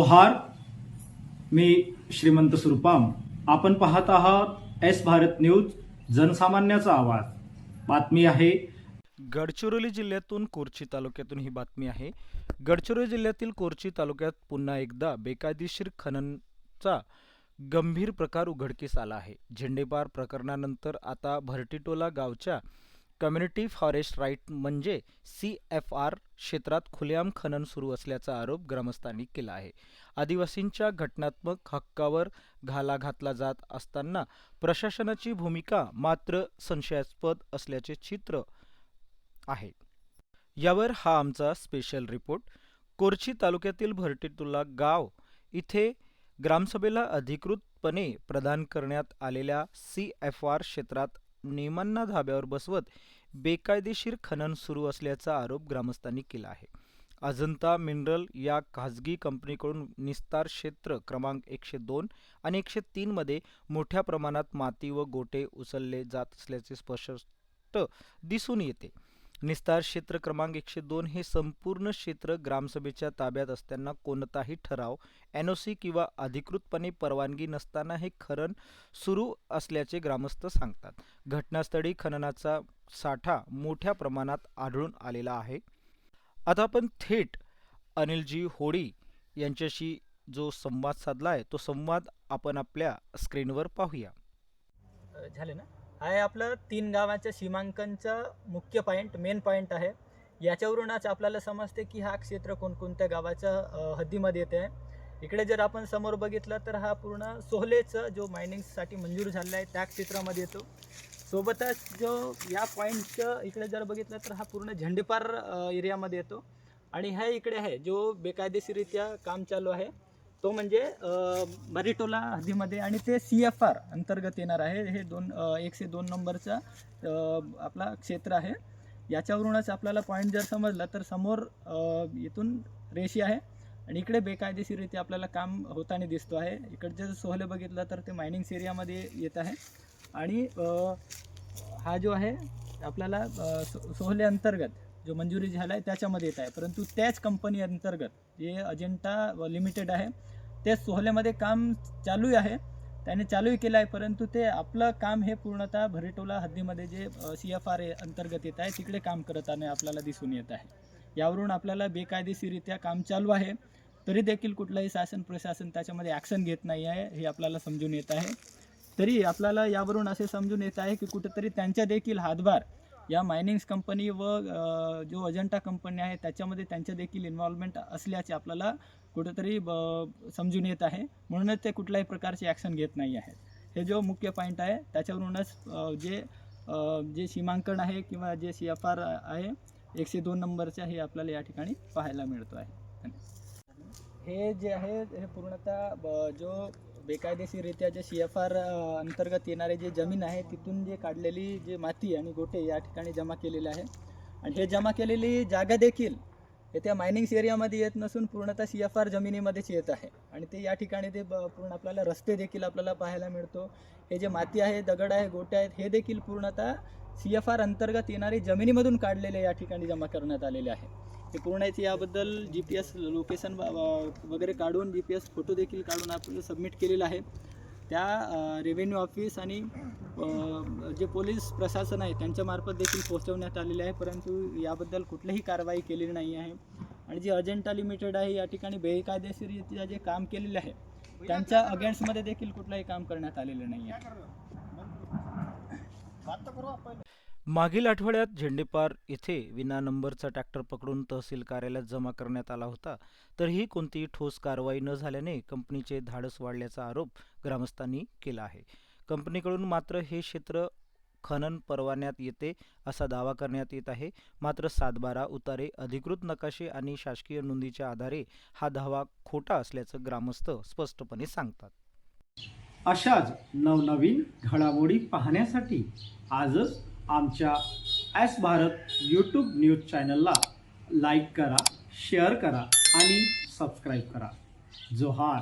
जोहार, मी श्रीमंत सुरपाम. आपण पाहत आहात एस भारत न्यूज, जनसामान्याचा आवाज. बातमी आहे गडचिरोली जिल्ह्यातून कोरची तालुक्यातून ही बातमी आहे. गडचिरोली जिल्ह्यातील कोरची तालुक्यात पुन्हा एकदा बेकायदेशीर खननचा गंभीर प्रकार उघडकीस आला आहे. झेंडेपार प्रकरणानंतर आता भरटीटोला गावच्या कम्युनिटी फॉरेस्ट राईट म्हणजे CFR क्षेत्रात खुलेआम खनन सुरू असल्याचा आरोप ग्रामस्थांनी केला आहे. आदिवासींच्या घटनात्मक हक्कावर घाला घातला जात असताना प्रशासनाची भूमिका मात्र संशयास्पद असल्याचे चित्र आहे. यावर हा आमचा स्पेशल रिपोर्ट. कोरची तालुक्यातील भरटीटोला गाव इथे ग्रामसभेला अधिकृतपणे प्रदान करण्यात आलेल्या CFR क्षेत्रात नियमांना धाब्यावर बसवत बेकायदेशीर खनन सुरू असल्याचा आरोप ग्रामस्थांनी केला आहे. अजंता मिनरल या खाजगी कंपनीकडून निस्तार क्षेत्र क्रमांक 102 आणि 103 मध्ये मोठ्या प्रमाणात माती व गोटे उचलले जात असल्याचे स्पष्ट दिसून येते. निस्तार क्षेत्र क्रमांक 102 हे संपूर्ण क्षेत्र ग्रामसभेच्या ताब्यात असताना कोणताही ठराव, NOC किंवा अधिकृतपणे परवानगी नसताना हे खनन सुरू असल्याचे ग्रामस्थ सांगतात. घटनास्थळी खननाचा साठा मोठ्या प्रमाणात आढळून आलेला आहे. आता आपण थेट अनिलजी होडी यांच्याशी जो संवाद साधला आहे तो संवाद आपण आपल्या स्क्रीनवर पाहूया. झाले ना. आहे आपलं 3 गावांच्या सीमांकनचा मुख्य पॉईंट, मेन पॉईंट आहे. याच्यावरूनच आपल्याला समजते की हा क्षेत्र कोणकोणत्या गावाच्या हद्दीमध्ये येते आहे. इकडे जर आपण समोर बघितलं तर हा पूर्ण सोहलेचं जो मायनिंगसाठी मंजूर झालेला आहे त्या क्षेत्रामध्ये येतो. सोबतच जो या पॉईंटचं इकडे जर बघितलं तर हा पूर्ण झेंडेपार एरियामध्ये येतो. आणि हा इकडे आहे जो बेकायदेशीरित्या काम चालू आहे तो म्हणजे भरटीटोला हद्दीमध्ये आणि ते CFR अंतर्गत येणार आहे. हे 102 नंबरचा आपला क्षेत्र आहे. याच्यावरूनच आपल्याला पॉईंट जर समजला तर समोर इथून रेषी आहे आणि इकडे बेकायदेशीरित्या आपल्याला काम होताना दिसतो आहे. इकडचे जर सोहले बघितलं तर ते मायनिंग्स एरियामध्ये येत आहे आणि हा जो आहे आपल्याला सोहले अंतर्गत जो मंजुरी झाला आहे त्याच्यामध्ये येत आहे. परंतु त्याच कंपनी अंतर्गत जे अजंता लिमिटेड आहे ते सोहल्यामध्ये काम चालू आहे, त्याने चालूही केलं आहे. परंतु ते आपलं काम हे पूर्णतः भरटीटोला हद्दीमध्ये जे CFR अंतर्गत येत आहे तिकडे काम करताना आपल्याला दिसून येत आहे. यावरून आपल्याला बेकायदेशीरित्या काम चालू आहे तरी देखील कुठलाही शासन प्रशासन त्याच्यामध्ये ॲक्शन घेत नाही आहे हे आपल्याला समजून येत आहे. तरी आपल्याला यावरून असे समजून येत आहे की कुठेतरी त्यांच्या देखील हातभार या मायनिंग्स कंपनी व जो अजंता कंपनी आहे त्याच्यामध्ये त्यांच्या देखील इन्व्हॉल्वमेंट असल्याचे आपल्याला कुठेतरी समजून येत आहे. म्हणूनच ते कुठल्याही प्रकारची ॲक्शन घेत नाही आहेत. हे जो मुख्य पॉईंट आहे त्याच्यावरूनच जे सीमांकन आहे किंवा जे CFR आहे 102 नंबरच्या हे आपल्याला या ठिकाणी पाहायला मिळतो आहे. हे जे आहे हे पूर्णतः जो बेकायदेशीरित्या जे CFR अंतर्गत येणारे जे जमीन आहे तिथून जे काढलेली जे माती आणि गोटे या ठिकाणी जमा केलेले आहे. आणि हे जमा केलेली जागा देखील हे त्या मायनिंग्स एरियामध्ये येत नसून पूर्णतः CFR जमिनीमध्येच येत आहे. आणि ते या ठिकाणी ते पूर्ण आपल्याला रस्ते देखील आपल्याला पाहायला मिळतो. हे जे माती आहे, दगड आहे, गोटे आहेत हे देखील पूर्णतः CFR अंतर्गत येणारी जमिनीमधून काढलेले या ठिकाणी जमा करण्यात आलेले आहे. हे पूर्णच याबद्दल GPS लोकेशन वगैरे काढून GPS फोटो देखील काढून आपण सबमिट केलेला आहे. त्या रेव्हेन्यू ऑफिस आणि जे पोलीस प्रशासन आहे त्यांच्यामार्फत देखील पोहोचवण्यात आलेले आहे. परंतु याबद्दल कुठलीही कारवाई केलेली नाही आहे. आणि जी अजंता लिमिटेड आहे या ठिकाणी बेकायदेशीरित्या जे काम केलेले आहे त्यांच्या अगेन्स्टमध्ये देखील कुठलंही काम करण्यात आलेलं नाही आहे. मागील आठवड्यात झेंडेपार येथे विना नंबरचा ट्रॅक्टर पकडून तहसील कार्यालयात जमा करण्यात आला होता. तरीही कोणतीही ठोस कारवाई न झाल्याने कंपनीचे धाडस वाढल्याचा आरोप ग्रामस्थांनी केला आहे. कंपनीकडून मात्र हे क्षेत्र खनन परवान्यात येते असा दावा करण्यात येत आहे. मात्र 7/12 उतारे, अधिकृत नकाशे आणि शासकीय नोंदीच्या आधारे हा दावा खोटा असल्याचं ग्रामस्थ स्पष्टपणे सांगतात. अशाच नवनवीन घडामोडी पाहण्यासाठी आजच आमच्या एस भारत यूट्यूब न्यूज चॅनलला लाईक करा, शेअर करा आणि सबस्क्राईब करा. जोहार.